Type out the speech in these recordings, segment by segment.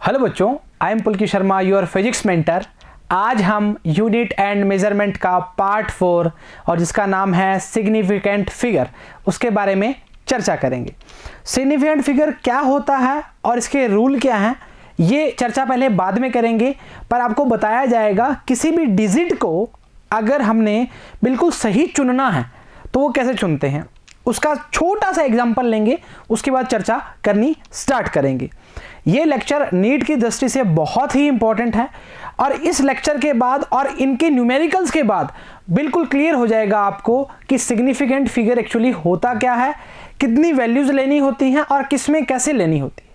Hello बच्चों, I am Pulki Sharma, your physics mentor. आज हम यूनिट एंड मेजरमेंट का पार्ट 4 और जिसका नाम है सिग्निफिकेंट फिगर, उसके बारे में चर्चा करेंगे। सिग्निफिकेंट फिगर क्या होता है और इसके रूल क्या हैं, ये चर्चा पहले बाद में करेंगे। पर आपको बताया जाएगा किसी भी डिजिट को अगर हमने बिल्कुल सही चुनना है तो वो कैसे चुनते हैं, उसका छोटा सा एग्जाम्पल लेंगे, उसके बाद चर्चा करनी स्टार्ट करेंगे। ये लेक्चर नीट की दृष्टि से बहुत ही इंपॉर्टेंट है और इस लेक्चर के बाद और इनके न्यूमेरिकल्स के बाद बिल्कुल क्लियर हो जाएगा आपको कि सिग्निफिकेंट फिगर एक्चुअली होता क्या है, कितनी वैल्यूज लेनी होती हैं और किस में कैसे लेनी होती है।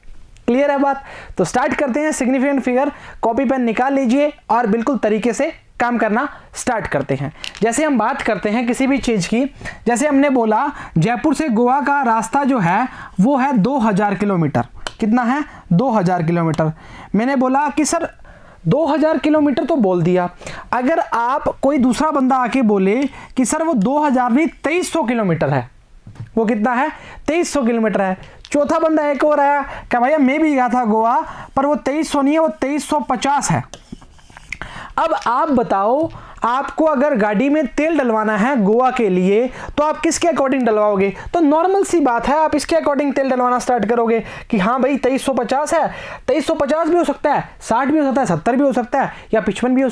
क्लियर है बात? तो स्टार्ट करते हैं। सिग्निफिकेंट फिगर कॉपी पेन निकाल लीजिए और बिल्कुल तरीके से काम करना स्टार्ट करते हैं। जैसे हम बात करते हैं किसी भी चीज़ की, जैसे हमने बोला जयपुर से गोवा का रास्ता जो है वो है 2000 किलोमीटर। कितना है? 2000 किलोमीटर। मैंने बोला कि सर 2000 किलोमीटर तो बोल दिया, अगर आप कोई दूसरा बंदा आके बोले कि सर वो 2000 नहीं 2300 किलोमीटर है, वो कितना है? 2300 किलोमीटर है। चौथा बंदा एक और आया कि भैया मैं भी गया था गोवा पर वो 2300 नहीं है, वो 2350 है। अब आप बताओ, आपको अगर गाड़ी में तेल डलवाना है गोवा के लिए तो आप किसके अकॉर्डिंग डलवाओगे? तो नॉर्मल सी बात है, आप इसके अकॉर्डिंग तेल डलवाना स्टार्ट करोगे कि हाँ भाई 2350 है। 2350 भी हो सकता है, 60 भी हो सकता है, 70 भी हो सकता है, या 55 भी हो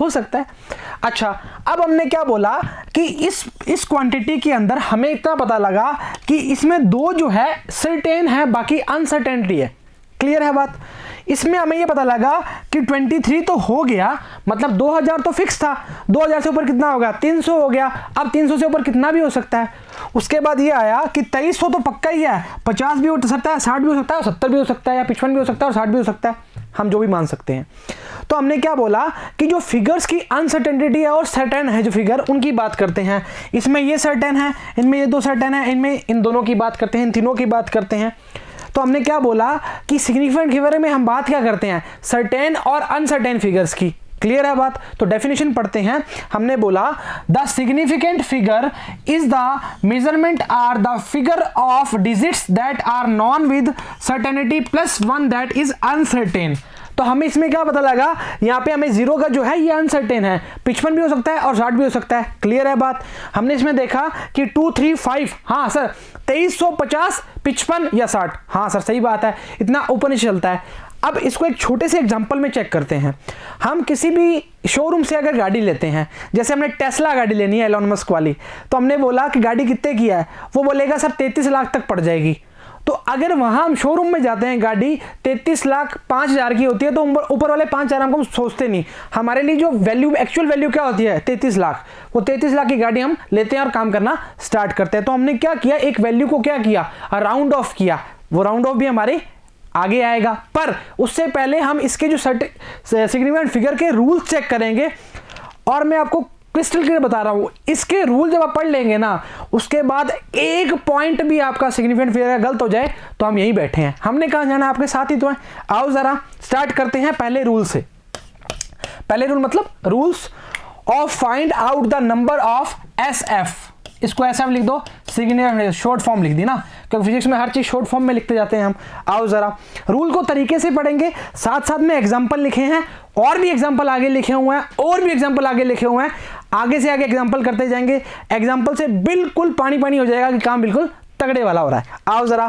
सकता है। अच्छा, अब हमने क्या बोला कि इस क्वांटिटी के अंदर हमें इतना पता लगा कि इसमें दो जो है सर्टेन है, बाकी अनसर्टेनिटी है। क्लियर है बात? इसमें हमें ये पता लगा कि 23 तो हो गया, मतलब 2000 तो फिक्स था, 2000 से ऊपर कितना होगा? 300 हो गया। अब 300 से ऊपर कितना भी हो सकता है। उसके बाद ये आया कि 2300 तो पक्का ही है, 50 भी हो सकता है, 60 भी हो सकता है, 70 भी हो सकता है, या 55 भी हो सकता है और 60 भी हो सकता है, हम जो भी मान सकते हैं। तो हमने क्या बोला कि जो फिगर्स की अनसर्टेनिटी है और सर्टेन है जो फिगर, उनकी बात करते हैं। इसमें ये सर्टेन है, इनमें ये दो सर्टेन है, इनमें इन दोनों की बात करते हैं, इन तीनों की बात करते हैं। तो हमने क्या बोला कि सिग्निफिकेंट फिगर में हम बात क्या करते हैं? सर्टेन और अनसर्टेन फिगर्स की। क्लियर है बात? तो डेफिनेशन पढ़ते हैं। हमने बोला the significant figure is the measurement are the figure of digits that are known with certainty plus one that is uncertain. तो हमें इसमें क्या पता लगा, यहाँ पे हमें 0 का जो है ये अनसर्टेन है, 55 भी हो सकता है और 60 भी हो सकता है। क्लियर है बात? हमने इसमें देखा कि 2, 3, 5, हाँ सर 2350, 55 या 60, हाँ सर सही बात है, इतना ऊपर नीचे चलता है। अब इसको एक छोटे से एग्जांपल में चेक करते हैं। हम किसी भी शोरूम से अगर गाड़ी लेते हैं, जैसे हमने टेस्ला गाड़ी लेनी है एलोन मस्क वाली, तो हमने बोला कि गाड़ी कितने की है, वो बोलेगा सर 33 लाख तक पड़ जाएगी। तो अगर वहां हम शोरूम में जाते हैं, गाड़ी 33 लाख 5000 की होती है, तो ऊपर वाले 5000 हमको सोचते नहीं, हमारे लिए जो वैल्यू एक्चुअल वैल्यू क्या होती है? 33 लाख। वो 33 लाख की गाड़ी हम लेते हैं और काम करना स्टार्ट करते हैं। तो हमने क्या किया, एक वैल्यू को क्या किया, राउंड ऑफ किया। वो राउंड ऑफ भी हमारे आगे आएगा, पर उससे पहले हम इसके जो सिग्निफिकेंट फिगर के रूल्स चेक करेंगे। और मैं आपको क्रिस्टल क्लियर बता रहा हूं, इसके रूल जब आप पढ़ लेंगे ना, उसके बाद एक पॉइंट भी आपका सिग्निफिकेंट फिगर गलत हो जाए तो हम यहीं बैठे हैं। हमने कहां जाना, आपके साथ ही तो है। आओ जरा स्टार्ट करते हैं पहले रूल से। पहले रूल मतलब rules of find out the number of SF। इसको SF लिख दो, सिग्निफिकेंट शॉर्ट फॉर्म लिख दी ना, क्योंकि फिजिक्स में हर चीज शॉर्ट फॉर्म में लिखते जाते हैं हम। आओ जरा रूल को तरीके से पढ़ेंगे, साथ साथ में एग्जांपल लिखे हैं, और भी एग्जांपल आगे लिखे हुए हैं, और भी एग्जांपल आगे लिखे हुए हैं। आगे से आगे एग्जांपल करते जाएंगे, एग्जांपल से बिल्कुल पानी पानी हो जाएगा कि काम बिल्कुल तगड़े वाला हो रहा है। आओ जरा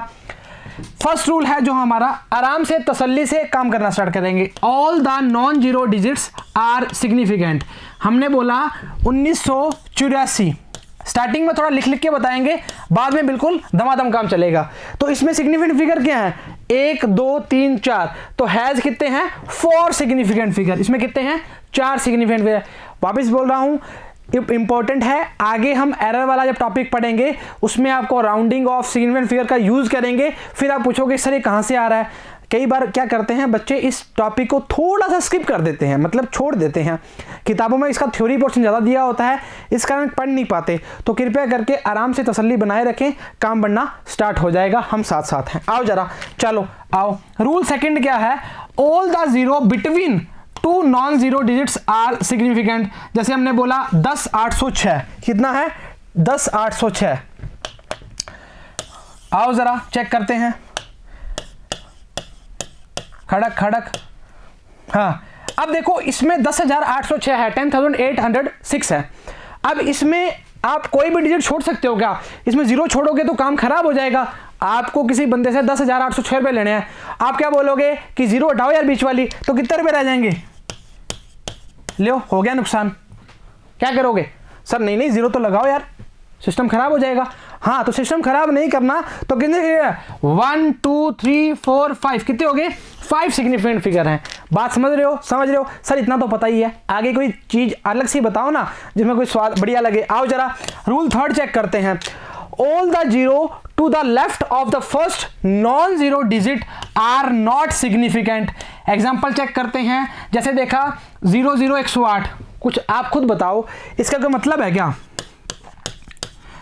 फर्स्ट रूल है जो हमारा, आराम से तसल्ली से काम करना स्टार्ट करेंगे। All the non zero digits are significant. हमने बोला 1984। स्टार्टिंग में थोड़ा लिख लिख के बताएंगे, बाद में बिल्कुल धमाधम काम चलेगा। तो इसमें सिग्निफिकेंट फिगर क्या है? 1, 2, 3, 4। तो हैज कितने हैं? 4 सिग्निफिकेंट फिगर। इसमें कितने हैं? 4 सिग्निफिकेंट फिगर। वापस बोल रहा हूं, इंपॉर्टेंट है, आगे हम एरर वाला जब टॉपिक पढ़ेंगे उसमें आपको राउंडिंग ऑफ सिग्निफिकेंट फिगर का यूज करेंगे। फिर आप पूछोगे सर ये कहां से आ रहा है। कई बार क्या करते हैं बच्चे, इस टॉपिक को थोड़ा सा स्किप कर देते हैं, मतलब छोड़ देते हैं। किताबों में इसका थ्योरी पोर्शन ज़्यादा दिया होता है, इस कारण पढ़ नहीं पाते। तो कृपया करके आराम से तसल्ली बनाए रखें, काम बनना स्टार्ट हो जाएगा, हम साथ साथ हैं। आओ जरा, चलो आओ। रूल सेकंड क्या है? All the zero between 2 non zero digits are significant. जैसे हमने बोला 10,806, कितना है? 10,806। आओ जरा चेक करते हैं। खड़क खड़क। हाँ, अब देखो इसमें 10,806 है, 10,806 है। अब इसमें आप कोई भी डिजिट छोड़ सकते हो क्या? इसमें जीरो छोड़ोगे तो काम खराब हो जाएगा। आपको किसी बंदे से 10,806 रुपये लेने हैं, आप क्या बोलोगे कि जीरो हटाओ यार बीच वाली, तो कितने रुपये रह जाएंगे? लो, हो गया नुकसान। क्या करोगे? सर नहीं जीरो तो लगाओ यार, सिस्टम खराब हो जाएगा। हाँ, तो सिस्टम खराब नहीं करना तो कितने 1 2 3 4 5 कितने हो गए? 5 सिग्निफिकेंट फिगर हैं। बात समझ रहे हो? समझ रहे हो? सर इतना तो पता ही है, आगे कोई चीज अलग सी बताओ ना जिसमें कोई स्वाद बढ़िया लगे। आओ जरा रूल थर्ड चेक करते हैं। All the zero to the left of the first non zero digit are not significant. Example check करते हैं। जैसे देखा 0 0 108, कुछ आप खुद बताओ इसका कोई मतलब है क्या?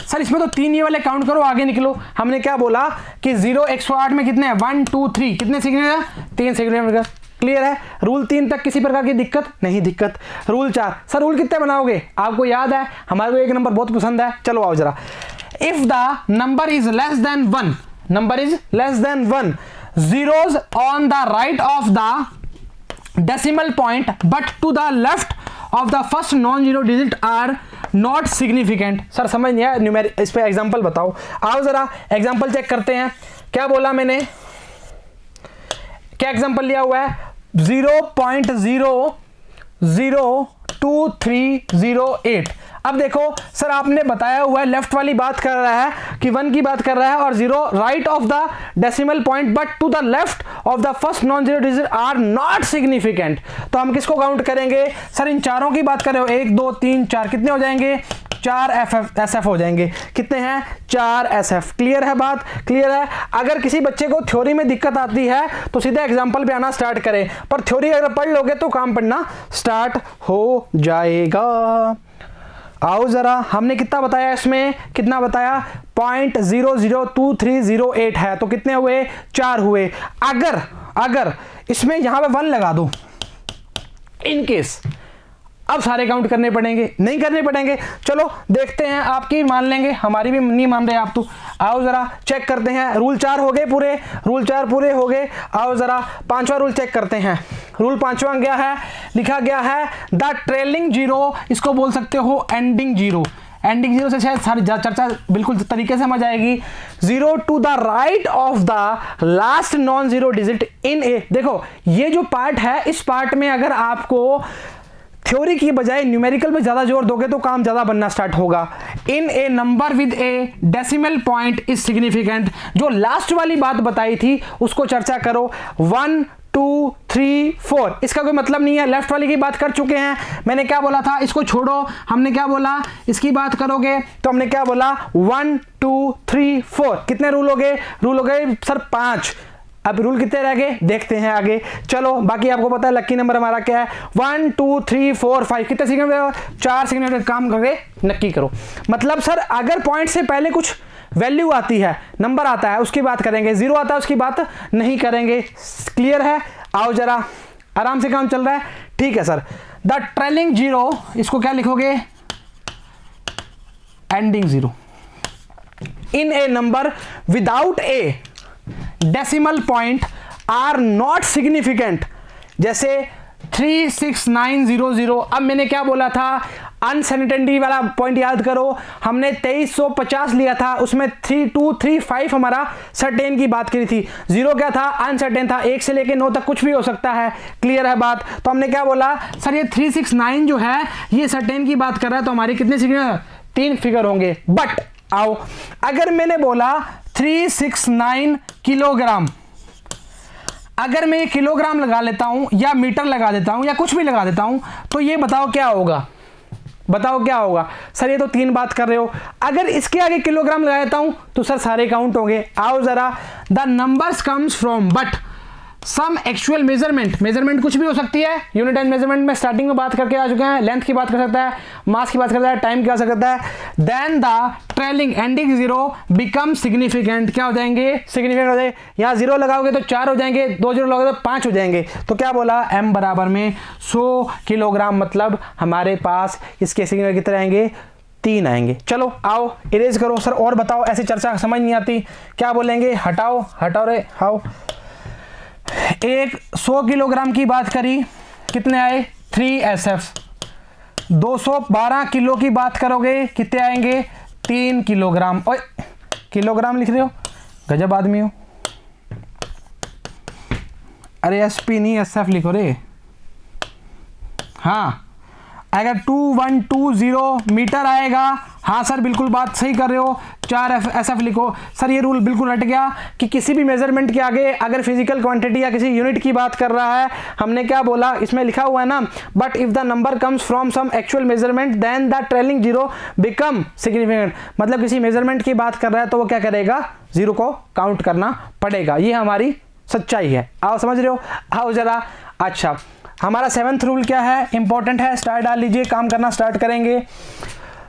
सर इसमें तो 3 ये वाले काउंट करो, आगे निकलो। हमने क्या बोला कि 0 108 में कितने हैं? 1 2 3, कितने सिग्निफिकेंट? 3 सिग्निफिकेंट। क्लियर है? रूल 3 तक किसी प्रकार की दिक्कत नहीं? दिक्कत। रूल 4, सर रूल कितने बनाओगे? आपको याद है, हमारे को एक नंबर बहुत पसंद है। चलो आओ जरा। If the number is less then 1, number is less then 1, zeros on the right of the decimal point but to the left of the first non-zero digit are not significant। Sir समझ नहीं आया numeric, इस पे example बताओ। आओ जरा example check करते हैं। क्या बोला मैंने? क्या एग्जांपल लिया हुआ है? 0.002308। अब देखो सर आपने बताया हुआ है, लेफ्ट वाली बात कर रहा है कि 1 की बात कर रहा है और 0 right of the decimal point but to the left of the first non zero digit are not significant. तो हम किसको काउंट करेंगे? सर इन चारों की बात कर रहे हो, 1 2 3 4, कितने हो जाएंगे? 4 SF हो जाएंगे। कितने हैं? 4 SF। क्लियर है बात? क्लियर है? अगर किसी बच्चे को थ्योरी में दिक्कत आती है तो सीधे एग्जाम्पल पे आना स्टार्ट करें, पर थ्योरी अगर पढ़ लोगे तो काम पढ़ना स्टार्ट हो जाएगा। आओ जरा, हमने कितना बताया इसमें? कितना बताया? 0.002308 है, तो कितने हुए? 4 हुए। अगर इसमें यहां पे 1 लगा दो इन केस, अब सारे काउंट करने पड़ेंगे? नहीं करने पड़ेंगे। चलो देखते हैं, आपकी मान लेंगे, हमारी भी नहीं मान रहे आप तो। आओ जरा चेक करते हैं। रूल 4 हो गए पूरे, रूल 4 पूरे हो गए। आओ जरा 5वां रूल चेक करते हैं। रूल 5वां क्या है? लिखा गया है द ट्रेलिंग जीरो, इसको बोल सकते हो एंडिंग जीरो। एंडिंग जीरो से शायद सारी चर्चा बिल्कुल तरीके से समझ आएगी। 0 to the right of the last non zero digit in a. देखो ये जो पार्ट है, इस पार्ट में अगर आपको थ्योरी की बजाय न्यूमेरिकल पे ज्यादा जोर दोगे तो काम ज्यादा बनना स्टार्ट होगा। In a number with a decimal point is significant. जो लास्ट वाली बात बताई थी उसको चर्चा करो। 1 2 3 4, इसका कोई मतलब नहीं है। लेफ्ट वाली की बात कर चुके हैं। मैंने क्या बोला था? इसको छोड़ो। हमने क्या बोला? इसकी बात करोगे तो हमने क्या बोला? 1 2 3 4। कितने रूल हो गए? रूल हो गए सर 5। अब रूल कितने रह गए देखते हैं आगे। चलो बाकी आपको पता है लकी नंबर हमारा क्या है? 1 2 3 4 5। कितने सिग्निफिकेंट? 4 सिग्निफिकेंट। काम करके नक्की करो। मतलब सर अगर पॉइंट से पहले कुछ वैल्यू आती है, नंबर आता है, उसकी बात करेंगे। 0 आता है उसकी बात नहीं करेंगे। क्लियर है? आओ जरा, आराम से काम चल रहा है? ठीक है सर। द ट्रेलिंग जीरो, इसको क्या लिखोगे? Ending zero in a number without a decimal point are not significant. जैसे 36900। अब मैंने क्या बोला था? अनसर्टेनिटी वाला पॉइंट याद करो। हमने 2350 लिया था, उसमें 3235 हमारा सर्टेन की बात करी थी। 0 क्या था? अनसर्टेन था। 1 से लेकर 9 तक कुछ भी हो सकता है। क्लियर है बात? तो हमने क्या बोला? सर ये 369 जो है ये सर्टेन की बात कर रहा है, तो हमारी कितने फिगर? 3 फिगर होंगे। बट आओ, अगर मैंने बोला 369 किलोग्राम, अगर मैं किलोग्राम लगा लेता हूं या मीटर लगा देता हूं या कुछ भी लगा देता हूं, तो ये बताओ क्या होगा? बताओ क्या होगा? सर ये तो 3 बात कर रहे हो। अगर इसके आगे किलोग्राम लगा देता हूं तो सर सारे काउंट होंगे। आओ जरा, the numbers comes from but some actual measurement कुछ भी हो सकती है। यूनिट एंड मेजरमेंट में स्टार्टिंग में बात करके आ चुके हैं। लेंथ की बात कर सकता है, मास की बात कर सकता है, टाइम की बात कर सकता है। Then the trailing ending zero become significant. क्या हो जाएंगे? सिग्निफिकेंट हो जाएंगे। यहाँ 0 लगाओगे तो 4 हो जाएंगे, 2 0 लगाओगे तो 5 हो जाएंगे। तो क्या बोला? m बराबर में 100 किलोग्राम, मतलब हमारे पास इसके सिग्निफिकेंट कितने आएंगे? 3 आएंगे। चलो आओ इरेज करो। सर और बताओ, ऐसी चर्चा समझ नहीं आती। क्या बोलेंगे? हटाओ रे, हाओ एक 100 किलोग्राम की बात करी, कितने आए 3SF। 212 किलो की बात करोगे कितने आएंगे 3 किलोग्राम। ओए किलोग्राम लिख रहे हो, गजब आदमी हो। अरे SP नहीं SF लिखो रे। हाँ अगर 2120 मीटर आएगा, हाँ सर बिल्कुल बात सही कर रहे हो, 4SF लिखो। सर ये रूल बिल्कुल रट गया कि किसी भी मेजरमेंट के आगे अगर फिजिकल क्वांटिटी या किसी यूनिट की बात कर रहा है, हमने क्या बोला, इसमें लिखा हुआ है ना, but if the number comes from some actual measurement then the trailing zero become significant. मतलब किसी मेजरमेंट की बात कर रहा है तो वो क्या करेगा, जीरो को काउंट करना पड़ेगा। ये हमारी सच्चाई है। आओ समझ रहे हो, आओ जरा। अच्छा हमारा 7th रूल क्या है, इंपॉर्टेंट है, स्टार डाल लीजिए, काम करना स्टार्ट करेंगे।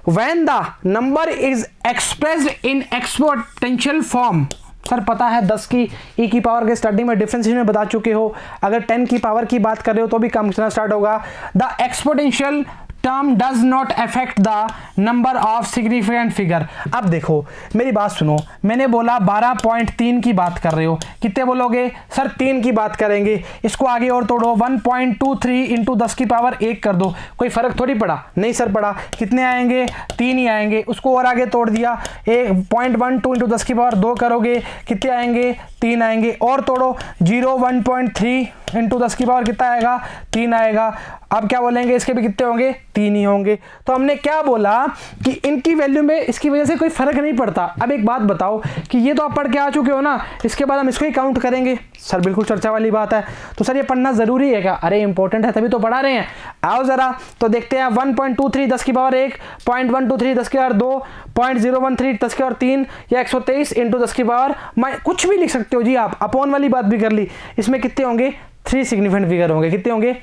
When the number is expressed in exponential form. Sir पता है 10 की e की पावर के स्टार्टिंग में डिफरेंशिएशन में बता चुके हो, अगर 10 की पावर की बात कर रहे हो तो भी काम करना स्टार्ट होगा। The exponential term does not affect the number of significant figure. अब देखो मेरी बात सुनो, मैंने बोला 12.3 की बात कर रहे हो, कितने बोलोगे सर 3 की बात करेंगे। इसको आगे और तोड़ो, 1.23 इंटू 10 की पावर 1 कर दो, कोई फर्क थोड़ी पड़ा, नहीं सर पड़ा। कितने आएंगे 3 ही आएंगे। उसको और आगे तोड़ दिया, 1.12 इंटू 10 की पावर 2 करोगे, कितने आएंगे 3 आएंगे। और तोड़ो 1.3 इंटू 10 की पावर कितना आएगा 3 आएगा। अब क्या बोलेंगे, इसके भी कितने होंगे 3 ही होंगे। तो हमने क्या बोला कि इनकी वैल्यू में इसकी वजह से कोई फर्क नहीं पड़ता। अब एक बात बताओ कि ये तो आप पढ़ के आ चुके हो ना, इसके बाद हम इसको ही काउंट करेंगे। सर बिल्कुल चर्चा वाली बात है, तो सर ये पढ़ना जरूरी है क्या? अरे इंपॉर्टेंट है तभी तो पढ़ा रहे हैं। आओ जरा तो देखते हैं, 1.23 10 की पावर 1, 0.123 10 की पावर 2, 0.013 10 की पावर 3 या 123 इंटू 10 की पावर, कुछ भी लिख सकते हो जी आप, अपॉन वाली बात भी कर ली। इसमें कितने होंगे 3 सिग्निफिकेंट फिगर होंगे। कितने होंगे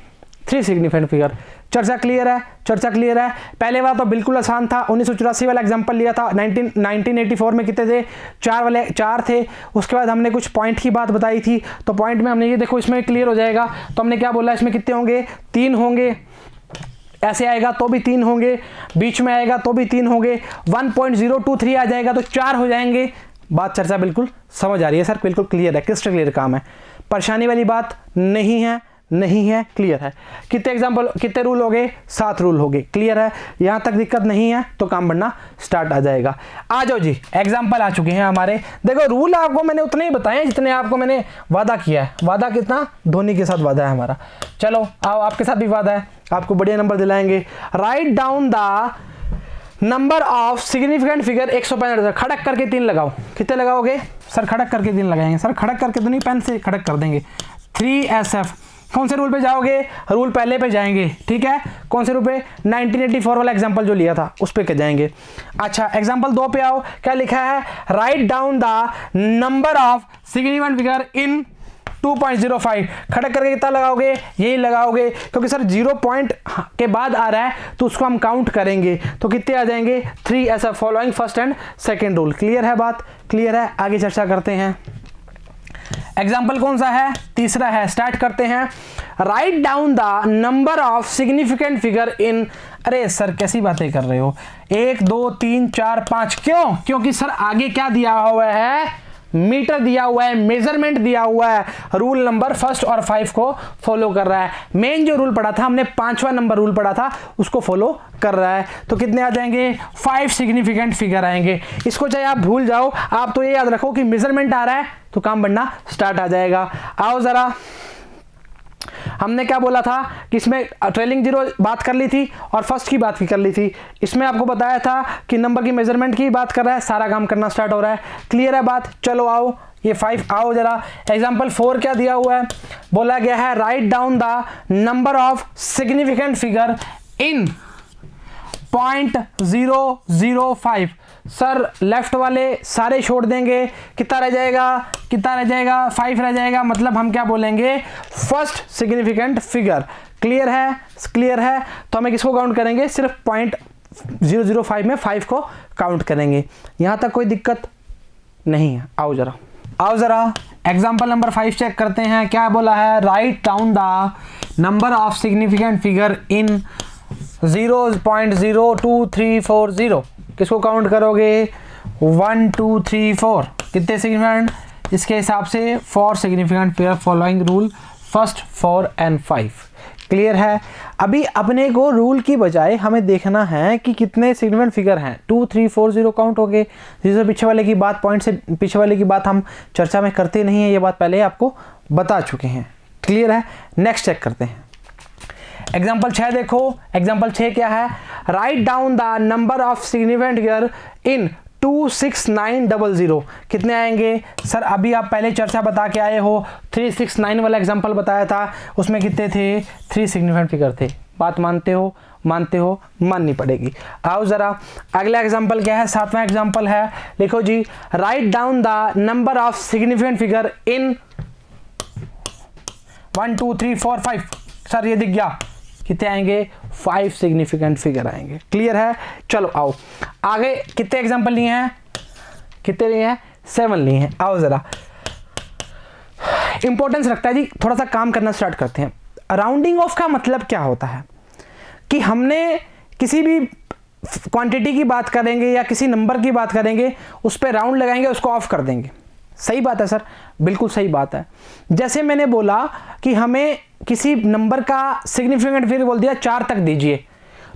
3 सिग्निफिकेंट फिगर। चर्चा क्लियर है, चर्चा क्लियर है। पहले वाला तो बिल्कुल आसान था, 1984 वाला एग्जांपल लिया था। 1984 में कितने थे 4 थे। उसके बाद हमने कुछ पॉइंट की बात बताई थी, तो पॉइंट में हमने ये देखो इसमें क्लियर हो जाएगा। तो हमने क्या बोला, इसमें कितने होंगे 3 होंगे, ऐसे आएगा तो भी 3 होंगे, बीच में आएगा तो भी 3 होंगे, 1.023 आ जाएगा तो 4 हो जाएंगे। बात चर्चा बिल्कुल समझ आ रही है सर, बिल्कुल क्लियर है, क्रिस्टल क्लियर काम है, परेशानी वाली बात नहीं है, नहीं है, क्लियर है। कितने एग्जांपल, कितने रूल हो गए 7 रूल हो गए, क्लियर है। यहां तक दिक्कत नहीं है तो काम बनना स्टार्ट आ जाएगा। आ जाओ जी, एग्जांपल आ चुके हैं हमारे। देखो रूल आपको मैंने उतने ही बताए जितने आपको मैंने वादा किया है। वादा कितना, धोनी के साथ वादा है हमारा। चलो आओ, आपके साथ भी वादा है, आपको बढ़िया नंबर दिलाएंगे। Right down the number of significant figure 165। खड़क करके 3 लगाओ, कितने लगाओगे सर? खड़क करके 3 लगाएंगे सर, खड़क करके तो नहीं, पेन से खड़क कर देंगे। 3SF। कौन से रूल पे जाओगे? रूल पहले पे जाएंगे, ठीक है। कौन से रूल पे? 1984 वाला एग्जांपल जो लिया था उस पे जाएंगे। अच्छा एग्जांपल 2 पे आओ, क्या लिखा है? Right down the number of significant figure इन 2.05। खड़क करके कितना लगाओगे? यही लगाओगे, क्योंकि सर 0 पॉइंट के बाद आ रहा है तो उसको हम काउंट करेंगे, तो कितने आ जाएंगे 3 ऐसा, following first and second rule. Clear है बात? क्लियर है। आगे चर्चा करते हैं। एग्जाम्पल कौन सा है? तीसरा है, स्टार्ट करते हैं। Right down the number of significant figure इन, अरे सर कैसी बातें कर रहे हो, 1 2 3 4 5। क्यों? क्योंकि सर आगे क्या दिया हुआ है? मीटर दिया हुआ है, मेजरमेंट दिया हुआ है। रूल नंबर 1 और 5 को फॉलो कर रहा है। मेन जो रूल पढ़ा था हमने, 5वां नंबर रूल पढ़ा था, उसको फॉलो कर रहा है। तो कितने आ जाएंगे? 5 सिग्निफिकेंट फिगर आएंगे। इसको चाहे आप भूल जाओ, आप तो ये याद रखो कि मेजरमेंट आ रहा है तो काम बनना स्टार्ट आ जाएगा। आओ जरा, हमने क्या बोला था कि इसमें ट्रेलिंग जीरो बात कर ली थी और फर्स्ट की बात भी कर ली थी। इसमें आपको बताया था कि नंबर की मेजरमेंट की बात कर रहा है, सारा काम करना स्टार्ट हो रहा है। क्लियर है बात? चलो आओ, ये 5 आओ जरा। एग्जांपल 4 क्या दिया हुआ है? बोला गया है right down the number of significant figure in 0.005। Sir left वाले सारे छोड़ देंगे, कितना रह जाएगा? कितना रह जाएगा? 5 रह जाएगा। मतलब हम क्या बोलेंगे? First significant figure. क्लियर है? क्लियर है। तो हमें किसको काउंट करेंगे? सिर्फ 0.005 में 5 को काउंट करेंगे। यहां तक कोई दिक्कत नहीं है। आओ जरा, आओ जरा एग्जाम्पल नंबर 5 चेक करते हैं। क्या बोला है? Right down the number of significant figure इन 0.02340। किसको काउंट करोगे? 1 2 3 4। कितने सिग्निफिकेंट? इसके हिसाब से for significant figure following rule first 4 and 5। Clear है। अभी अपने को रूल की बजाय हमें देखना है कि कितने सिग्निफिकेंट फिगर हैं। 2 3 4 0 काउंट हो गए। जिससे पीछे वाले की बात, पॉइंट से पीछे वाले की बात हम चर्चा में करते नहीं है, ये बात पहले आपको बता चुके हैं। क्लियर है। नेक्स्ट चेक करते हैं एग्जाम्पल 6 देखो। एग्जाम्पल 6 क्या है? Right down the number of significant figure इन 26900। कितने आएंगे सर? अभी आप पहले चर्चा बता के आए हो, 369 वाला एग्जाम्पल बताया था, उसमें कितने थे? 3 सिग्निफिकेंट फिगर थे। बात मानते हो? मानते हो? माननी पड़ेगी। आओ जरा अगला एग्जाम्पल क्या है? 7वां एग्जाम्पल है, लिखो जी। Write down the number of significant figure in 1 2 3 4 5। Sir ये दिख गया, कितने आएंगे? 5 सिग्निफिकेंट फिगर आएंगे। क्लियर है। चलो आओ आगे, कितने एग्जांपल लिए हैं? कितने लिए हैं? 7 लिए हैं। आओ जरा, इंपॉर्टेंस रखता है जी, थोड़ा सा काम करना स्टार्ट करते हैं। राउंडिंग ऑफ का मतलब क्या होता है कि हमने किसी भी क्वांटिटी की बात करेंगे या किसी नंबर की बात करेंगे, उस पर राउंड लगाएंगे, उसको ऑफ कर देंगे। सही बात है सर, बिल्कुल सही बात है। जैसे मैंने बोला कि हमें किसी नंबर का सिग्निफिकेंट फिगर बोल दिया 4 तक दीजिए,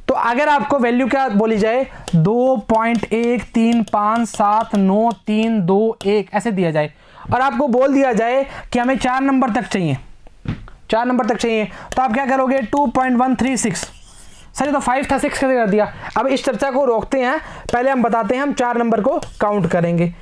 तो अगर आपको वैल्यू क्या बोली जाए? 2.1357932 ऐसे दिया जाए, और आपको बोल दिया जाए कि हमें 4 नंबर तक चाहिए, 4 नंबर तक चाहिए, तो आप क्या करोगे? 2.136। सर ये तो 5 था, 6 कैसे कर दिया? अब इस चर्चा को रोकते हैं, पहले हम बताते हैं, हम 4 नंबर को काउंट करेंगे।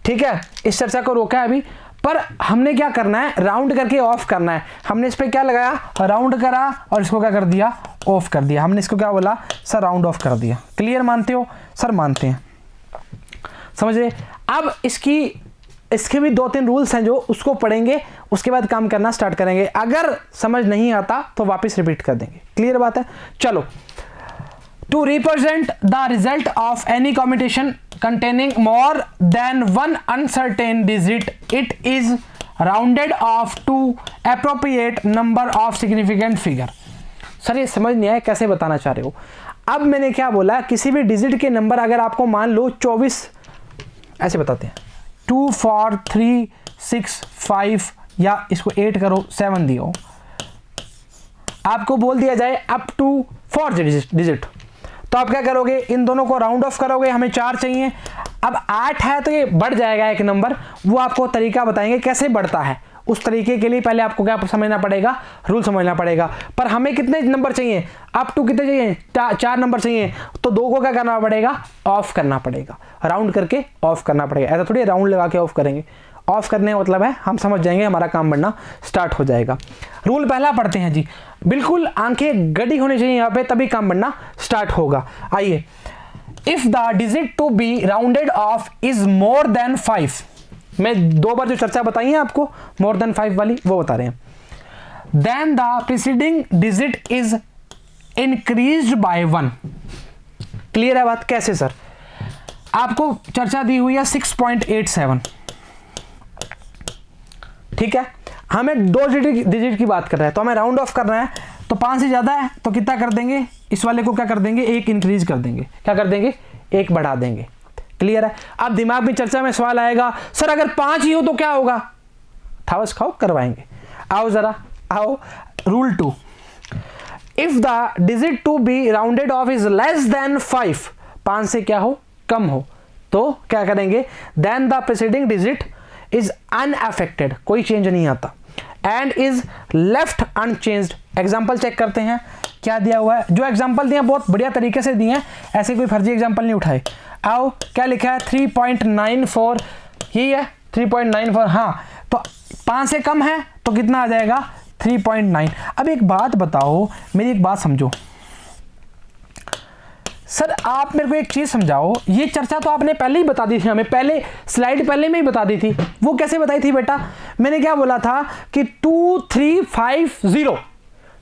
ठीक है, इस चर्चा को रोका है अभी, पर हमने क्या करना है? राउंड करके ऑफ करना है। हमने इस पे क्या लगाया? राउंड करा, और इसको क्या कर दिया? ऑफ कर दिया। हमने इसको क्या बोला? सर राउंड ऑफ कर दिया। क्लियर, मानते हो? सर मानते हैं, समझ रहे? अब इसके भी 2-3 रूल्स हैं जो उसको पढ़ेंगे, उसके बाद काम करना स्टार्ट करेंगे। अगर समझ नहीं आता तो वापस रिपीट कर देंगे। क्लियर बात है। चलो, to represent the result of any combination containing more than one uncertain digit, it is rounded off to appropriate number of significant figure। Sir ये समझ नहीं आया, कैसे बताना चाह रहे हो? अब मैंने क्या बोला? किसी भी डिजिट के नंबर अगर आपको मान लो 24, ऐसे बताते हैं 2 4 3 6 5, या इसको 8 करो, 7 दियो, आपको बोल दिया जाए अप टू 4 डिजिट, तो आप क्या करोगे? इन दोनों को राउंड ऑफ करोगे। हमें 4 चाहिए, अब 8 है तो ये बढ़ जाएगा एक नंबर, वो आपको तरीका बताएंगे कैसे बढ़ता है। उस तरीके के लिए पहले आपको क्या समझना पड़ेगा? रूल समझना पड़ेगा। पर हमें कितने नंबर चाहिए? अप टू कितने चाहिए? 4 नंबर चाहिए, तो 2 को क्या करना पड़ेगा? ऑफ करना पड़ेगा, राउंड करके ऑफ करना पड़ेगा। ऐसा थोड़ी राउंड लगा के ऑफ करेंगे। ऑफ करने का मतलब है हम समझ जाएंगे, हमारा काम बढ़ना स्टार्ट हो जाएगा। रूल पहला पढ़ते हैं जी, बिल्कुल आंखें गड़ी होनी चाहिए यहाँ पे, तभी काम बढ़ना स्टार्ट होगा। आइए, if the digit to be rounded off is more than 5, मैं 2 बार जो चर्चा बताई है आपको मोर देन 5 वाली, वो बता रहे हैं। Then the preceding digit is increased by 1। Clear है बात? कैसे सर? आपको चर्चा दी हुई है 6.87, ठीक है, हमें 2 डिजिट की बात कर रहा है, तो हमें राउंड ऑफ करना है, तो 5 से ज्यादा है तो कितना कर देंगे? इस वाले को क्या कर देंगे? 1 इंक्रीज कर देंगे। क्या कर देंगे? 1 बढ़ा देंगे। क्लियर है? अब दिमाग में चर्चा में सवाल आएगा, सर अगर 5 ही हो तो क्या होगा? थावस खाओ, करवाएंगे। आओ जरा, आओ, rule 2, if the digit to be rounded off is less than 5, 5 से क्या हो? कम हो, तो क्या करेंगे? Then the preceding digit is unaffected, कोई चेंज नहीं आता, and is left unchanged. Example check करते हैं क्या दिया हुआ है। जो एग्जाम्पल दिए बहुत बढ़िया तरीके से दिए हैं, ऐसे कोई फर्जी एग्जाम्पल नहीं उठाए। आओ, क्या लिखा है? 3.94, यही है 3.94। हाँ, तो 5 से कम है तो कितना आ जाएगा? 3.9। अब एक बात बताओ, मेरी एक बात समझो सर, आप मेरे को एक चीज समझाओ, ये चर्चा तो आपने पहले ही बता दी थी हमें, पहले स्लाइड पहले में ही बता दी थी। वो कैसे बताई थी बेटा? मैंने क्या बोला था कि 2 3 5 0,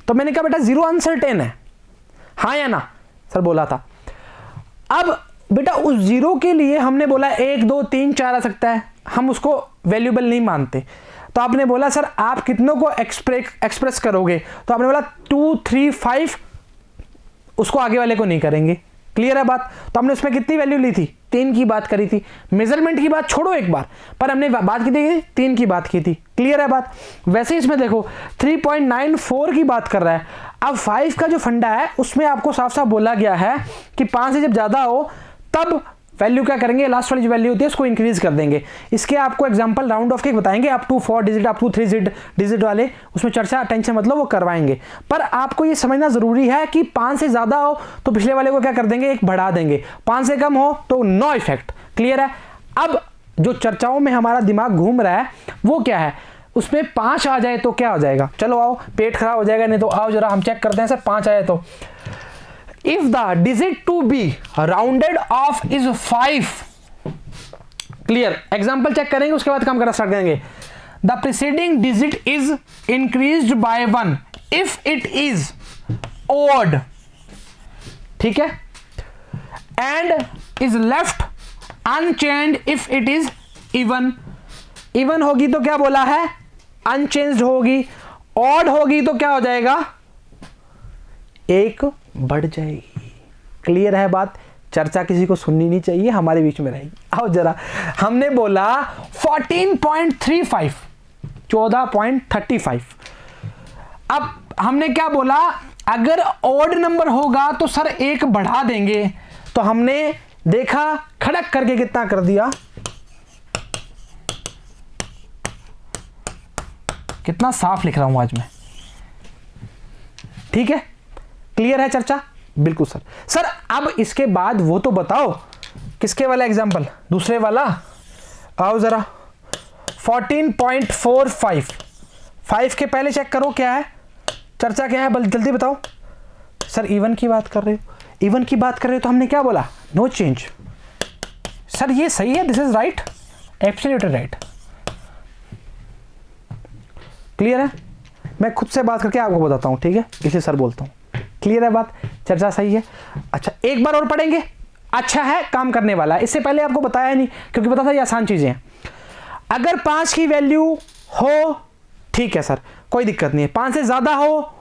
तो मैंने कहा बेटा 0 अनसर्टेन है, हाँ या ना? सर बोला था। अब बेटा उस 0 के लिए हमने बोला 1 2 3 4 आ सकता है, हम उसको वैल्यूएबल नहीं मानते, तो आपने बोला सर आप कितनों को एक्सप्रेस करोगे? तो आपने बोला 2 3 5, उसको आगे वाले को नहीं करेंगे। क्लियर है बात। तो हमने उसमें कितनी वैल्यू ली थी, 3 की बात करी थी। मेजरमेंट की बात छोड़ो एक बार, पर हमने बात की थी 3 की बात की थी। क्लियर है बात। वैसे इसमें देखो 3.94 की बात कर रहा है। अब 5 का जो फंडा है उसमें आपको साफ साफ बोला गया है कि 5 से जब ज्यादा हो तब वैल्यू क्या करेंगे, लास्ट वाली जो वैल्यू होती है उसको इंक्रीज कर देंगे। इसके आपको एग्जांपल राउंड ऑफ के बताएंगे, up to 4 digit, up to 3 digit वाले, उसमें चर्चा टेंशन मतलब वो करवाएंगे। पर आपको ये समझना जरूरी है कि 5 से ज्यादा हो तो पिछले वाले को क्या कर देंगे, एक बढ़ा देंगे। 5 से कम हो तो नो इफेक्ट। क्लियर है। अब जो चर्चाओं में हमारा दिमाग घूम रहा है वो क्या है, उसमें 5 आ जाए तो क्या हो जाएगा। चलो आओ, पेट खराब हो जाएगा नहीं तो आओ जरा हम चेक करते हैं। सर 5 आए तो if the digit to be rounded off is 5, clear, example check करेंगे उसके बाद काम करना स्टार्ट करेंगे। the preceding digit is increased by 1 if it is odd, ठीक है, and is left unchanged if it is even। even होगी तो क्या बोला है, unchanged होगी। odd होगी तो क्या हो जाएगा, एक बढ़ जाएगी। क्लियर है बात। चर्चा किसी को सुननी नहीं चाहिए, हमारे बीच में रहेगी। आओ जरा, हमने बोला 14.35, 14.35। अब हमने क्या बोला, अगर ऑड नंबर होगा तो सर एक बढ़ा देंगे। तो हमने देखा खड़क करके कितना कर दिया, कितना साफ लिख रहा हूं आज मैं, ठीक है। क्लियर है चर्चा, बिल्कुल सर। सर अब इसके बाद वो तो बताओ, किसके वाला एग्जांपल, दूसरे वाला। आओ जरा 14.45, 5 के पहले चेक करो क्या है, चर्चा क्या है, जल्दी बताओ। सर इवन की बात कर रहे हो, इवन की बात कर रहे हो तो हमने क्या बोला, नो चेंज। सर ये सही है, this is right, absolutely right. Clear है। मैं खुद से बात करके आपको बताता हूं, ठीक है, इसलिए सर बोलता हूं। क्लियर है बात, चर्चा सही है। अच्छा एक बार और पढ़ेंगे, अच्छा है काम करने वाला है। इससे पहले आपको बताया नहीं क्योंकि पता था ये आसान चीजें हैं। अगर 5 की वैल्यू हो, ठीक है सर कोई दिक्कत नहीं है। 5 से ज्यादा हो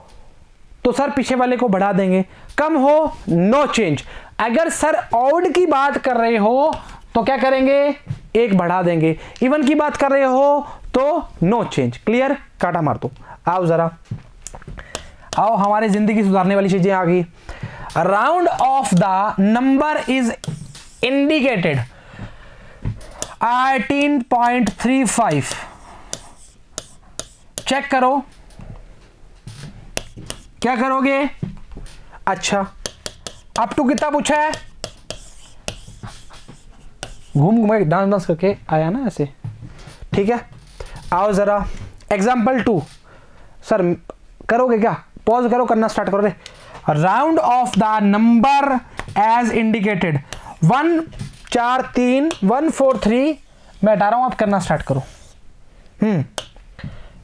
तो सर पीछे वाले को बढ़ा देंगे, कम हो नो चेंज। अगर सर ऑड की बात कर रहे हो तो क्या करेंगे, एक बढ़ा देंगे। इवन की बात कर रहे हो तो नो चेंज। क्लियर, काटा मार दो। आओ जरा, आओ हमारी जिंदगी सुधारने वाली चीजें आ गई। Round off the number is indicated 18.35। चेक करो क्या करोगे। अच्छा अप टू कितना पूछा है, घूम घूम डांस करके आया ना ऐसे, ठीक है। आओ जरा एग्जाम्पल 2। सर करोगे क्या, पॉज करो, करना स्टार्ट करो रे। Round off the number as indicated 1 4 3 1 4 3। मैं हटा रहा हूं, आप करना स्टार्ट करो।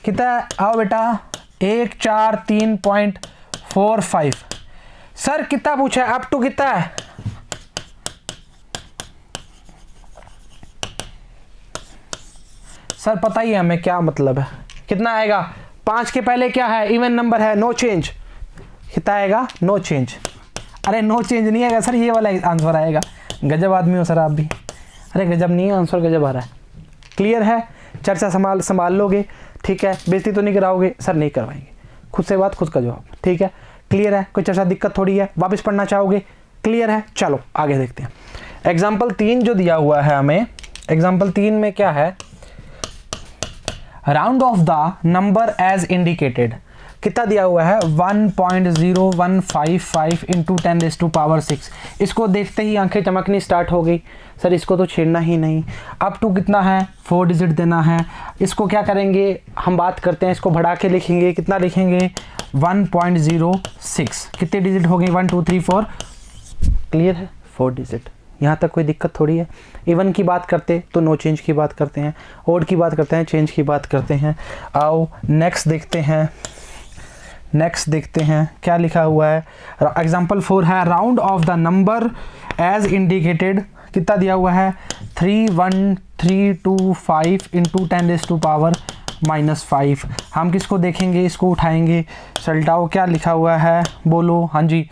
कितना, आओ बेटा 1 4 3.45। सर कितना पूछा है, अप टू कितना है, सर पता ही है हमें क्या मतलब है, कितना आएगा। 5 के पहले क्या है, इवन नंबर है, नो चेंज। कितना आएगा, नो चेंज। अरे नो चेंज नहीं आएगा सर, ये वाला आंसर आएगा। गजब आदमी हो सर आप भी। अरे गजब नहीं है आंसर, गजब आ रहा है। क्लियर है, चर्चा संभाल लोगे, ठीक है। बेइज्जती तो नहीं कराओगे, सर नहीं करवाएंगे। खुद से बात खुद का जवाब, ठीक है। क्लियर है, कोई चर्चा दिक्कत थोड़ी है, वापस पढ़ना चाहोगे। क्लियर है, चलो आगे देखते हैं। एग्जाम्पल 3 जो दिया हुआ है हमें, एग्जाम्पल 3 में क्या है, round off the number as indicated. कितना दिया हुआ है, 1.0155 इंटू 10⁻⁶। इसको देखते ही आंखें चमकनी स्टार्ट हो गई, सर इसको तो छेड़ना ही नहीं। अप टू कितना है, 4 डिजिट देना है। इसको क्या करेंगे, हम बात करते हैं, इसको बढ़ा के लिखेंगे। कितना लिखेंगे, 1.06। कितने डिजिट हो गए, 1 2 3 4। क्लियर है, 4 डिजिट। यहाँ तक कोई दिक्कत थोड़ी है। इवन की बात करते तो नो चेंज की बात करते हैं, ओड की बात करते हैं चेंज की बात करते हैं। आओ नेक्स्ट देखते हैं, नेक्स्ट देखते हैं क्या लिखा हुआ है। एग्जाम्पल 4 है, round off the number as indicated. कितना दिया हुआ है, 31325 इंटू 10⁻⁻⁵। हम किसको देखेंगे, इसको उठाएंगे। सल्टाओ क्या लिखा हुआ है, बोलो। हाँ जी,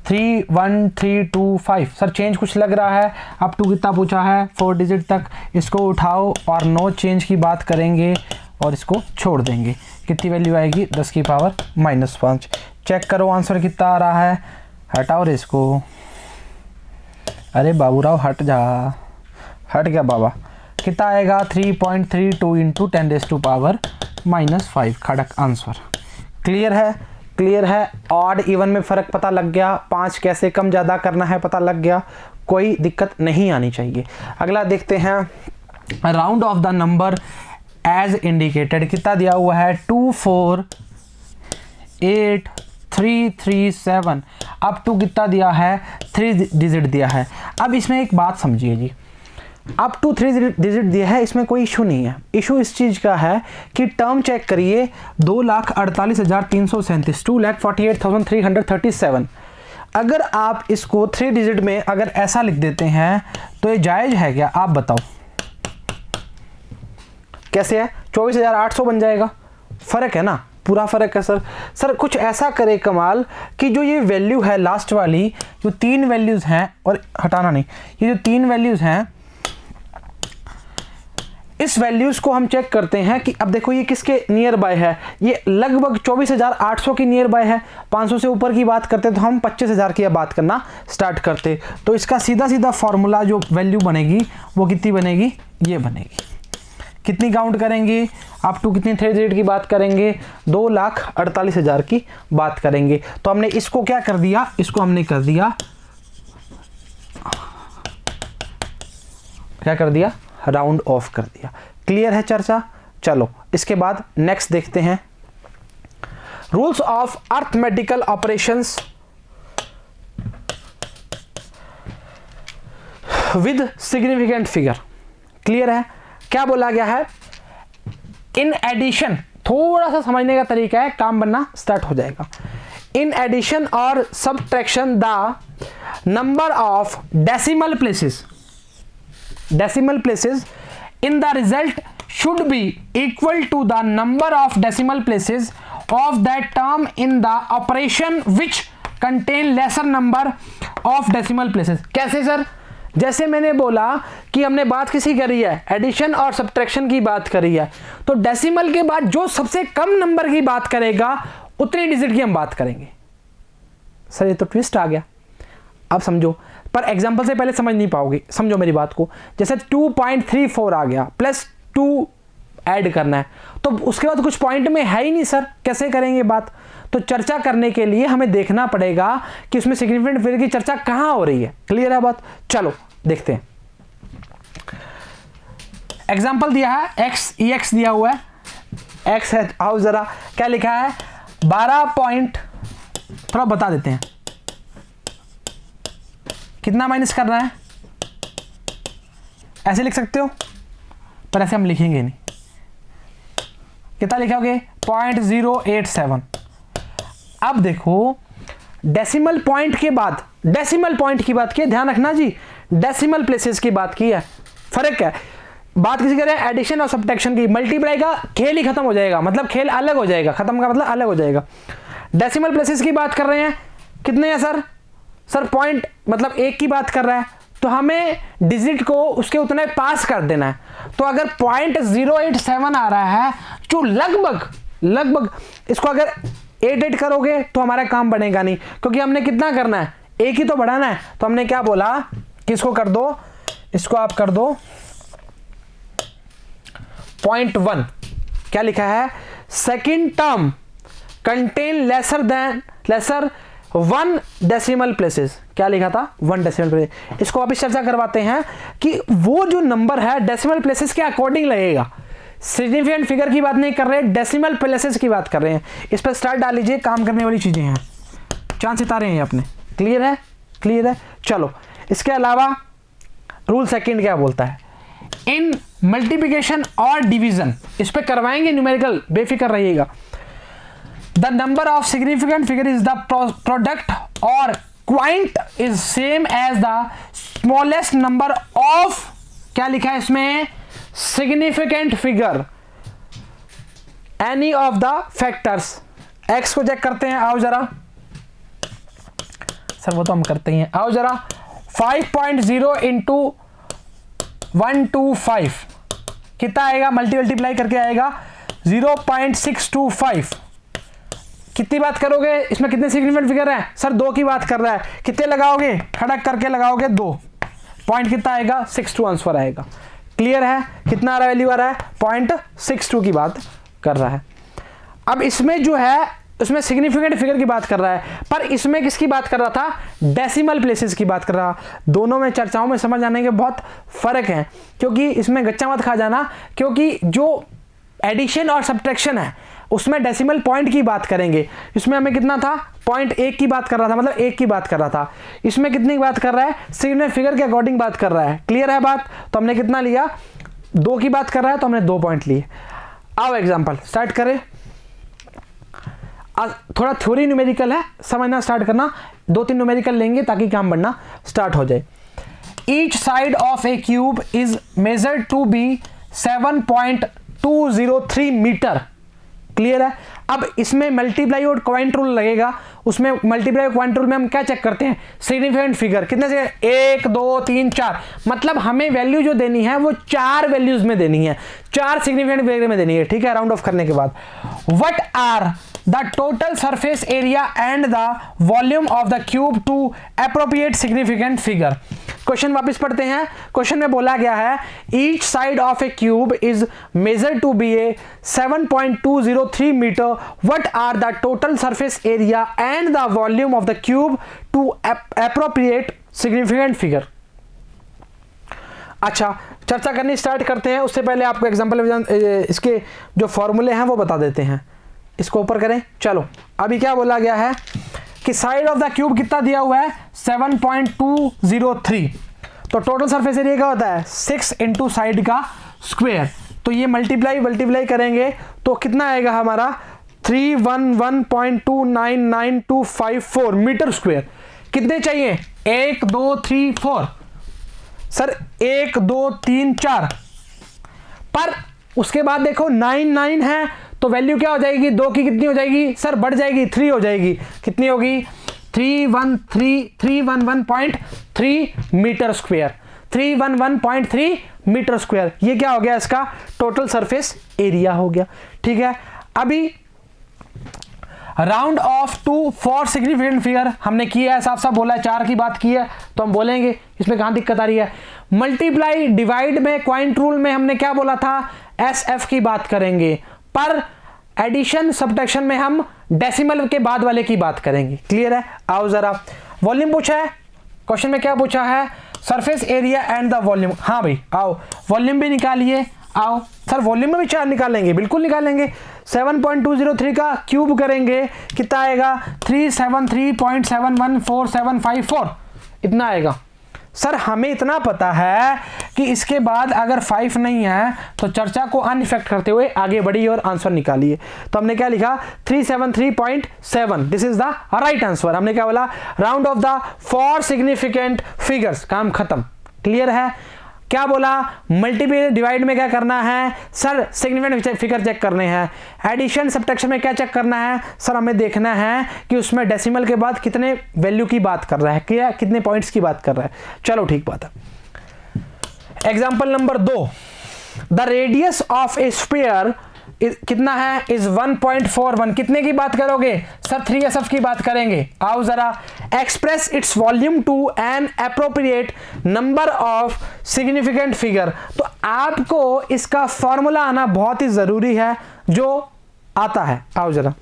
31325। सर चेंज कुछ लग रहा है, अप टू कितना पूछा है 4 डिजिट तक, इसको उठाओ और नो चेंज की बात करेंगे और इसको छोड़ देंगे। कितनी वैल्यू आएगी 10 की पावर -5। चेक करो आंसर कितना आ रहा है, हटाओ रे इसको। अरे बाबूराव हट जा, हट गया बाबा। कितना आएगा 3.32 इंटू 10⁻⁻5 खड़क आंसर। क्लियर है, क्लियर है। ऑड इवन में फ़र्क पता लग गया, 5 कैसे कम ज़्यादा करना है पता लग गया, कोई दिक्कत नहीं आनी चाहिए। अगला देखते हैं, round off the number as indicated. कितना दिया हुआ है 248,337, अप टू कितना दिया है 3 डिजिट दिया है। अब इसमें एक बात समझिए जी, अप टू 3 डिजिट दिया है, इसमें कोई इशू नहीं है। इशू इस चीज़ का है कि टर्म चेक करिए, 2,48,337, 2,48,337। अगर आप इसको 3 डिजिट में अगर ऐसा लिख देते हैं तो ये जायज़ है क्या, आप बताओ कैसे है? 24,800 बन जाएगा। फ़र्क है ना, पूरा फ़र्क है सर। सर कुछ ऐसा करे कमाल कि जो ये वैल्यू है लास्ट वाली, जो 3 वैल्यूज़ हैं, और हटाना नहीं, ये जो 3 वैल्यूज़ हैं, इस वैल्यूज़ को हम चेक करते हैं कि अब देखो ये किसके नियर बाय है, ये लगभग 24,800 की नियर बाय है। 500 से ऊपर की बात करते तो हम 25,000 की बात करना स्टार्ट करते। तो इसका सीधा सीधा फॉर्मूला जो वैल्यू बनेगी वो कितनी बनेगी, ये बनेगी। कितनी काउंट करेंगे, अप टू कितनी 3 डिजिट की बात करेंगे, 2,48,000 की बात करेंगे। तो हमने इसको क्या कर दिया, इसको हमने कर दिया, क्या कर दिया, राउंड ऑफ कर दिया। क्लियर है चर्चा? चलो इसके बाद नेक्स्ट देखते हैं, rules of arithmetical operations with significant figure. Clear है? क्या बोला गया है, इन एडिशन, थोड़ा सा समझने का तरीका है, काम बनना स्टार्ट हो जाएगा। इन एडिशन और subtraction the number of decimal places in the result should be equal to the number of decimal places of that term in the operation which contain lesser number of decimal places। कैसे sir? जैसे मैंने बोला कि हमने बात किसी करी है, एडिशन और सब्ट्रैक्शन की बात करी है, तो डेसिमल के बाद जो सबसे कम नंबर की बात करेगा उतनी डिजिट की हम बात करेंगे। सर ये तो ट्विस्ट आ गया, अब समझो, पर एग्जांपल से पहले समझ नहीं पाओगे, समझो मेरी बात को। जैसे 2.34 आ गया, प्लस 2 ऐड करना है, तो उसके बाद कुछ पॉइंट में है ही नहीं सर, कैसे करेंगे बात? तो चर्चा करने के लिए हमें देखना पड़ेगा कि उसमें सिग्निफिकेंट फिगर की चर्चा कहाँ हो रही है। क्लियर है बात? चलो देखते हैं। एग्जाम्पल दिया है, एक्स दिया हुआ है, एक्स है, आओ जरा क्या लिखा है, 12 पॉइंट, थोड़ा बता देते हैं कितना माइनस करना है। ऐसे लिख सकते हो, पर ऐसे हम लिखेंगे नहीं। कितना लिखोगे 0.087। अब देखो डेसिमल पॉइंट के बाद, डेसिमल पॉइंट की बात की, ध्यान रखना जी, डेसिमल प्लेसेस की बात की है। फर्क है, बात किसी करें एडिशन और सब्ट्रैक्शन की, मल्टीप्लाई का खेल ही खत्म हो जाएगा, मतलब खेल अलग हो जाएगा, खत्म का मतलब अलग हो जाएगा। डेसिमल प्लेसेस की बात कर रहे हैं, कितने हैं सर? सर पॉइंट मतलब 1 की बात कर रहा है, तो हमें डिजिट को उसके उतने पास कर देना है। तो अगर 0.087 आ रहा है, जो लगभग इसको अगर 8 करोगे तो हमारा काम बनेगा नहीं, क्योंकि हमने कितना करना है, 1 ही तो बढ़ाना है। तो हमने क्या बोला कि इसको कर दो, इसको आप कर दो 0.1। क्या लिखा है, second term contain lesser 1 decimal places. क्या लिखा था, 1 डेसिमल प्लेसेस। इसको वापस चर्चा करवाते हैं कि वो जो नंबर है डेसिमल प्लेसेस के अकॉर्डिंग लगेगा। सिग्निफिकेंट फिगर की बात नहीं कर रहे, डेसिमल प्लेसेस की बात कर रहे हैं। इस पर स्टार्ट डाल लीजिए, काम करने वाली चीजें हैं, चांद सितारे हैं अपने। क्लियर है? क्लियर है। चलो इसके अलावा रूल सेकंड क्या बोलता है, इन मल्टीप्लिकेशन और डिवीजन, इस पर करवाएंगे न्यूमेरिकल, बेफिक्र रहिएगा। The number of significant figure is the product or quint is same as the smallest number of, क्या लिखा है इसमें, significant figure any of the factors। x को चेक करते हैं, आओ जरा, सर वो तो हम करते ही हैं। आओ जरा 5.0 इंटू 125 कितना आएगा, मल्टीप्लाई करके आएगा 0.625। कितनी बात करोगे, इसमें कितने सिग्निफिकेंट फिगर है सर, 2 की बात कर रहा है। कितने लगाओगे, खड़क करके लगाओगे 2, पॉइंट कितना आएगा 62 आंसर आएगा। क्लियर है, कितना आ रहा है वैल्यू आ रहा है 0.62 की बात कर रहा है। अब इसमें जो है उसमें सिग्निफिकेंट फिगर की बात कर रहा है, पर इसमें किसकी बात कर रहा था, डेसिमल प्लेसेस की बात कर रहा। दोनों में चर्चाओं में समझ आने के बहुत फर्क है, क्योंकि इसमें गच्चा मत खा जाना, क्योंकि जो एडिशन और सब्ट्रैक्शन है उसमें डेसिमल पॉइंट की बात करेंगे। इसमें हमें कितना था 0.1 की बात कर रहा था, मतलब 1 की बात कर रहा था। इसमें कितनी की बात कर रहा है, सिग्निफिकेंट फिगर के अकॉर्डिंग बात कर रहा है। क्लियर है बात, तो हमने कितना लिया, 2 की बात कर रहा है तो हमने 2 पॉइंट लिए। आओ एग्जाम्पल स्टार्ट करें। आज थोड़ा थ्योरी न्यूमेरिकल है, समझना स्टार्ट करना, 2-3 न्यूमेरिकल लेंगे ताकि काम बनना स्टार्ट हो जाए। Each side of a cube is measured to be 7.203 metre. Clear है। अब इसमें मल्टीप्लाई और क्वाड्रेंट रूल लगेगा। उसमें मल्टीप्लाई और क्वाड्रेंट रूल में हम क्या चेक करते हैं, सिग्निफिकेंट फिगर कितने से, 1 2 3 4, मतलब हमें वैल्यू जो देनी है वो 4 वैल्यूज में देनी है, 4 सिग्निफिकेंट फिगर में देनी है। ठीक है, राउंड ऑफ करने के बाद what are the total surface area and the volume of the cube to appropriate significant figure. Question वापस पढ़ते हैं। क्वेश्चन में बोला गया है each side of a cube is measured to be a 7.203 metre. What are the total surface area and the volume of the cube to appropriate significant figure. अच्छा, चर्चा करनी स्टार्ट करते हैं। उससे पहले आपको एग्जांपल इसके जो फॉर्मूले हैं वो बता देते हैं। इसको ऊपर करें। चलो, अभी क्या बोला गया है कि साइड ऑफ द क्यूब कितना दिया हुआ है 7.203, तो टोटल सरफेस एरिया क्या होता है 6 इंटू साइड का स्क्वायर। तो ये मल्टीप्लाई करेंगे तो कितना आएगा हमारा 311.299254 मीटर स्क्वायर। कितने चाहिए 1 2 3 4 सर, 1 2 3 4, पर उसके बाद देखो 9 है तो वैल्यू क्या हो जाएगी, 2 की कितनी हो जाएगी सर, बढ़ जाएगी 3 हो जाएगी। कितनी होगी 311.3 मीटर स्क्वायर, 311.3 मीटर स्क्वायर। ये क्या हो गया, इसका टोटल सरफेस एरिया हो गया। ठीक है, अभी round off to four significant figure हमने किया है, साफ साफ बोला है, 4 की बात की है तो हम बोलेंगे, इसमें कहां दिक्कत आ रही है। मल्टीप्लाई डिवाइड में क्वाड्रेंट रूल में हमने क्या बोला था, SF की बात करेंगे, पर एडिशन सब्ट्रैक्शन में हम डेसिमल के बाद वाले की बात करेंगे। क्लियर है। आओ जरा, वॉल्यूम पूछा है क्वेश्चन में, क्या पूछा है surface area and the volume. हाँ भाई आओ, वॉल्यूम भी निकालिए। आओ सर, वॉल्यूम में भी 4 निकालेंगे, बिल्कुल निकालेंगे। 7.203 का क्यूब करेंगे कितना आएगा 373.714754, इतना आएगा। सर हमें इतना पता है कि इसके बाद अगर 5 नहीं है तो चर्चा को अनइफेक्ट करते हुए आगे बढ़िए और आंसर निकालिए। तो हमने क्या लिखा 373.7, this is the right answer. हमने क्या बोला, round off the 4 significant figures, काम खत्म। क्लियर है। क्या बोला, मल्टीप्लाई डिवाइड में क्या करना है सर, सिग्निफिकेंट फिगर चेक करने हैं। एडिशन सब्ट्रैक्शन में क्या चेक करना है सर, हमें देखना है कि उसमें डेसिमल के बाद कितने वैल्यू की बात कर रहा है, क्या कितने पॉइंट्स की बात कर रहा है। चलो ठीक बात है। Example number 2, the radius of A sphere कितना है इज 1.41। कितने की बात करोगे सर, 3SF की बात करेंगे। आओ जरा, express its volume to an appropriate number of significant figure. तो आपको इसका फॉर्मूला आना बहुत ही जरूरी है, जो आता है। आओ जरा,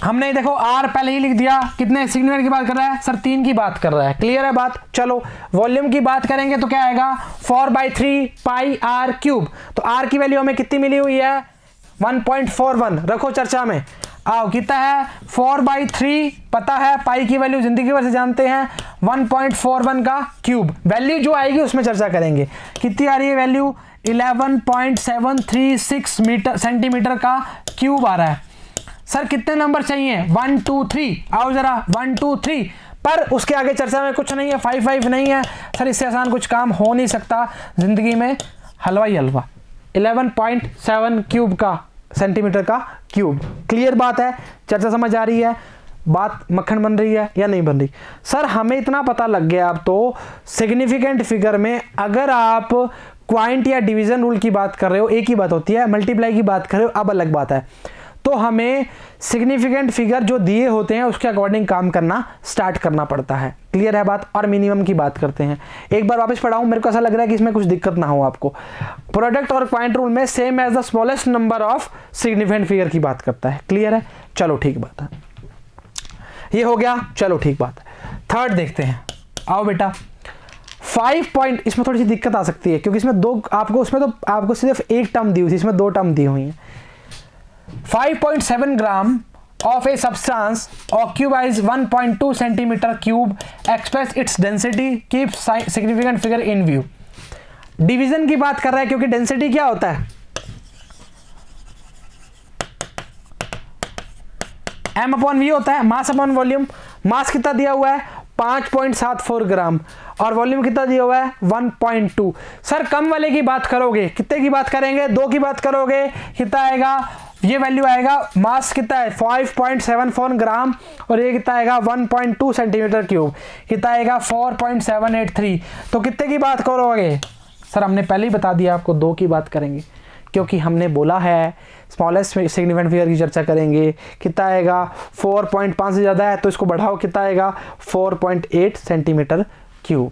हमने देखो R पहले ही लिख दिया, कितने सिग्निफिकेंट की बात कर रहा है सर, 3 की बात कर रहा है। क्लियर है बात। चलो वॉल्यूम की बात करेंगे तो क्या आएगा 4/3 पाई R क्यूब। तो R की वैल्यू हमें कितनी मिली हुई है 1.41, रखो चर्चा में। आओ, कितना है 4/3 पता है, पाई की वैल्यू जिंदगी भर से जानते हैं 1.41 का क्यूब। वैल्यू जो आएगी उसमें चर्चा करेंगे। कितनी आ रही है वैल्यू 11.736 मीटर सेंटीमीटर का क्यूब आ रहा है। सर कितने नंबर चाहिए 1 2 3, आओ जरा 1 2 3, पर उसके आगे चर्चा में कुछ नहीं है, 5 नहीं है। सर इससे आसान कुछ काम हो नहीं सकता जिंदगी में, हलवा ही हलवा। 11.7 क्यूब का सेंटीमीटर का क्यूब। क्लियर बात है, चर्चा समझ आ रही है। बात मक्खन बन रही है या नहीं बन रही? सर हमें इतना पता लग गया अब तो, सिग्निफिकेंट फिगर में अगर आप क्वाइंट या डिवीजन रूल की बात कर रहे हो एक ही बात होती है, मल्टीप्लाई की बात कर रहे हो अब अलग बात है। तो हमें सिग्निफिकेंट फिगर जो दिए होते हैं उसके अकॉर्डिंग काम करना स्टार्ट करना पड़ता है। क्लियर है बात? और मिनिमम की बात करते हैं, एक बार वापस पढ़ाऊं, मेरे को ऐसा लग रहा है कि इसमें कुछ दिक्कत ना हो आपको। प्रोडक्ट और क्वाइंट रूल में same as the smallest number of significant figure की बात करता है। क्लियर है? चलो ठीक बात है, ये हो गया, चलो ठीक बात है। थर्ड देखते हैं, आओ बेटा। 5 पॉइंट, इसमें थोड़ी सी दिक्कत आ सकती है क्योंकि इसमें दो आपको, उसमें तो आपको सिर्फ एक टर्म दी हुई थी, इसमें दो टर्म दी हुई हैं। 5.7 ग्राम of a substance occupies 1.2 centimeter cube, express its density, keep significant figure in view। Division की बात कर रहा है क्योंकि डेंसिटी क्या होता है? m अपॉन v होता है, मास अपॉन वॉल्यूम। मास कितना दिया हुआ है? 5.74 ग्राम, और वॉल्यूम कितना दिया हुआ है? 1.2। सर कम वाले की बात करोगे, कितने की बात करेंगे? 2 की बात करोगे, कितना आएगा? ये वैल्यू आएगा, मास कितना है? 5.74 ग्राम, और ये कितना आएगा? 1.2 सेंटीमीटर क्यूब, कितना आएगा? 4.783। तो कितने की बात करोगे? सर हमने पहले ही बता दिया आपको 2 की बात करेंगे, क्योंकि हमने बोला है स्मॉलेस्ट सिग्निफिकेंट फिगर की चर्चा करेंगे। कितना आएगा? 4.5 से ज़्यादा है तो इसको बढ़ाओ, कितना आएगा? 4.8 सेंटीमीटर क्यूब।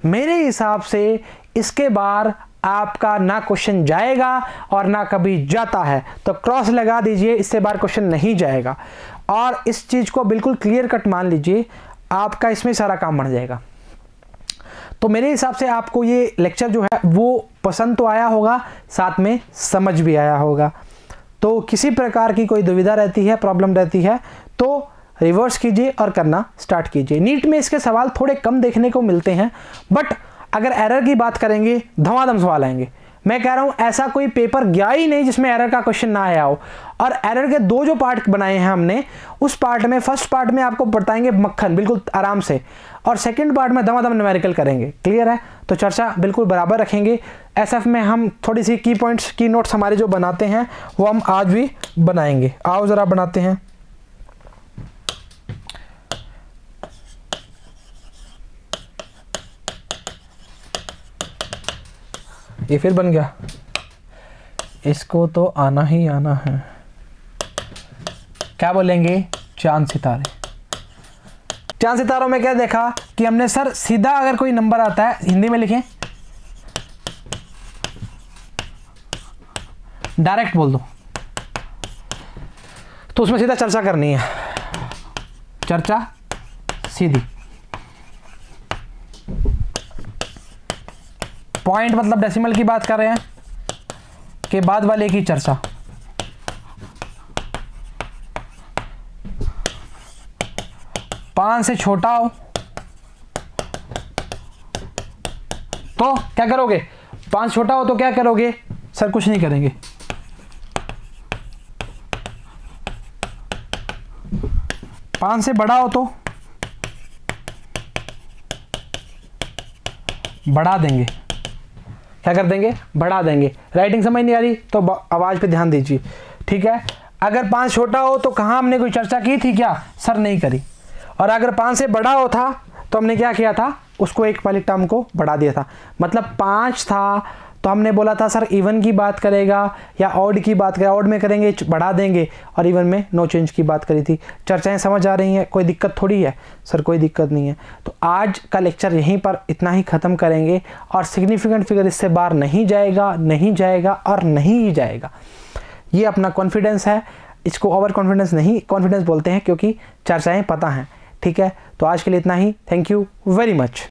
मेरे हिसाब से इसके बार आपका ना क्वेश्चन जाएगा और ना कभी जाता है, तो क्रॉस लगा दीजिए, इससे बार क्वेश्चन नहीं जाएगा। और इस चीज़ को बिल्कुल क्लियर कट मान लीजिए, आपका इसमें सारा काम बढ़ जाएगा। तो मेरे हिसाब से आपको ये लेक्चर जो है वो पसंद तो आया होगा, साथ में समझ भी आया होगा। तो किसी प्रकार की कोई दुविधा रहती है, प्रॉब्लम रहती है, तो रिवर्स कीजिए और करना स्टार्ट कीजिए। नीट में इसके सवाल थोड़े कम देखने को मिलते हैं, बट अगर एरर की बात करेंगे धमाधम सवाल आएंगे। मैं कह रहा हूं ऐसा कोई पेपर गया ही नहीं जिसमें एरर का क्वेश्चन ना आया हो। और एरर के 2 जो पार्ट बनाए हैं हमने, उस पार्ट में फर्स्ट पार्ट में आपको बताएंगे मक्खन बिल्कुल आराम से, और सेकंड पार्ट में धमाधम न्यूमेरिकल करेंगे। क्लियर है? तो चर्चा बिल्कुल बराबर रखेंगे। एसएफ में हम थोड़ी सी की पॉइंट्स, की नोट्स हमारे जो बनाते हैं वो हम आज भी बनाएंगे। आओ ज़रा बनाते हैं। ये फिर बन गया, इसको तो आना ही आना है। क्या बोलेंगे? चांद सितारे। चांद सितारों में क्या देखा कि हमने सर सीधा अगर कोई नंबर आता है, हिंदी में लिखें, डायरेक्ट बोल दो, तो उसमें सीधा चर्चा करनी है, चर्चा सीधी। पॉइंट मतलब डेसिमल की बात कर रहे हैं, के बाद वाले की चर्चा। पांच से छोटा हो तो क्या करोगे? 5 छोटा हो तो क्या करोगे? सर कुछ नहीं करेंगे। पांच से बड़ा हो तो बढ़ा देंगे। क्या कर देंगे? बढ़ा देंगे। राइटिंग समझ नहीं आ रही तो आवाज पे ध्यान दीजिए, ठीक है? अगर 5 छोटा हो तो कहाँ हमने कोई चर्चा की थी क्या? सर नहीं करी। और अगर 5 से बड़ा हो था तो हमने क्या किया था? उसको एक वाली टर्म को बढ़ा दिया था। मतलब 5 था तो हमने बोला था सर इवन की बात करेगा या ऑड की बात करेगा, ऑड में करेंगे बढ़ा देंगे, और इवन में नो चेंज की बात करी थी। चर्चाएं समझ आ रही हैं? कोई दिक्कत थोड़ी है? सर कोई दिक्कत नहीं है। तो आज का लेक्चर यहीं पर इतना ही ख़त्म करेंगे, और सिग्निफिकेंट फिगर इससे बाहर नहीं जाएगा, नहीं जाएगा और नहीं ही जाएगा। ये अपना कॉन्फिडेंस है, इसको ओवर कॉन्फिडेंस नहीं, कॉन्फिडेंस बोलते हैं, क्योंकि चर्चाएँ पता हैं। ठीक है? तो आज के लिए इतना ही। Thank you very much.